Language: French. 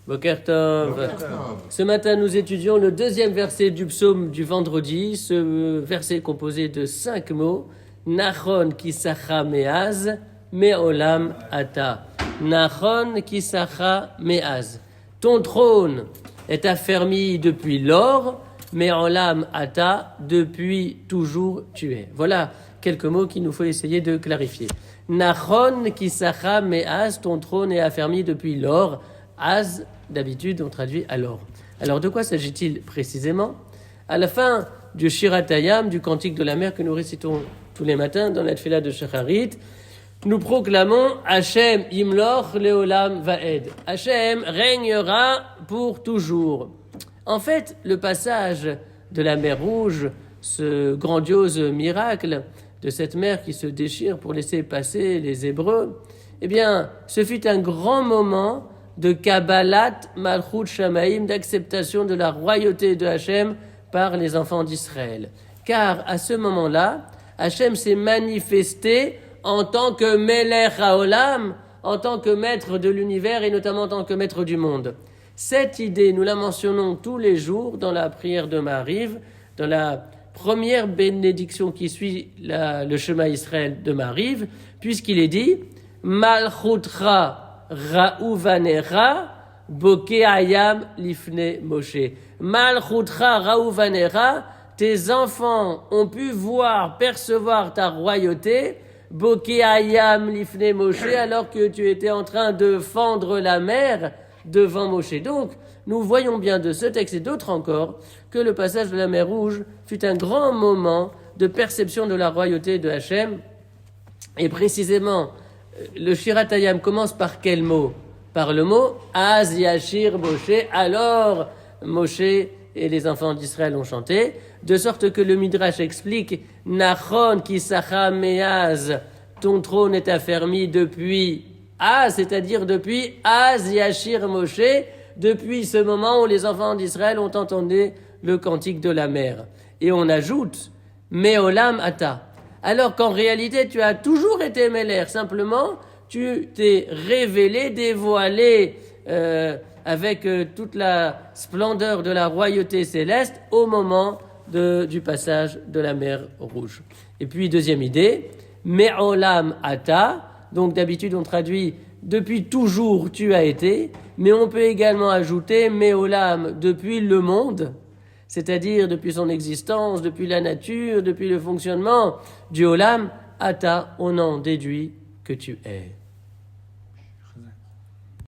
Boker Tov. Ce matin, nous étudions le deuxième verset du psaume du vendredi. Ce verset est composé de 5 mots. Nachon kisacha meaz, me'olam ata. Nachon kisacha meaz. Ton trône est affermi depuis lors, me'olam ata, depuis toujours tu es. Voilà quelques mots qu'il nous faut essayer de clarifier. Nachon kisacha meaz, ton trône est affermi depuis lors. Az, d'habitude, on traduit alors. Alors, de quoi s'agit-il précisément? À la fin du Shiratayam, du Cantique de la mer que nous récitons tous les matins dans la Tefila de Shacharit, nous proclamons Hachem Imloch Leolam Vaed. Hachem régnera pour toujours. En fait, le passage de la mer Rouge, ce grandiose miracle de cette mer qui se déchire pour laisser passer les Hébreux, eh bien, ce fut un grand moment de Kabbalat Malchut Shamaim, d'acceptation de la royauté de Hachem par les enfants d'Israël. Car à ce moment-là, Hachem s'est manifesté en tant que Melech HaOlam, en tant que maître de l'univers et notamment en tant que maître du monde. Cette idée, nous la mentionnons tous les jours dans la prière de Mariv, dans la première bénédiction qui suit le Shema Israël de Mariv, puisqu'il est dit Malchutra Ra'uvanera Boke Ayam Lifne Moshe. Malchutra Ra'uvanera, tes enfants ont pu voir, percevoir ta royauté, Boke Ayam Lifne Moshe, alors que tu étais en train de fendre la mer devant Moshe. Donc, nous voyons bien de ce texte et d'autres encore que le passage de la mer Rouge fut un grand moment de perception de la royauté de Hachem. Et précisément, le Shiratayam commence par quel mot? Par le mot Az Yashir Moshe. Alors Moshe et les enfants d'Israël ont chanté, de sorte que le Midrash explique Nachon kisacha meaz, ton trône est affermi depuis Az, c'est-à-dire depuis Az Yashir Moshe, depuis ce moment où les enfants d'Israël ont entendu le cantique de la mer. Et on ajoute Me'olam ata. Alors qu'en réalité, tu as toujours été Melech. Simplement, tu t'es révélé, dévoilé avec toute la splendeur de la royauté céleste au moment du passage de la mer Rouge. Et puis, deuxième idée, Me'olam ata. Donc, d'habitude, on traduit depuis toujours tu as été, mais on peut également ajouter Me'olam, depuis le monde, c'est-à-dire depuis son existence, depuis la nature, depuis le fonctionnement du Olam, Ata, on en déduit que tu es.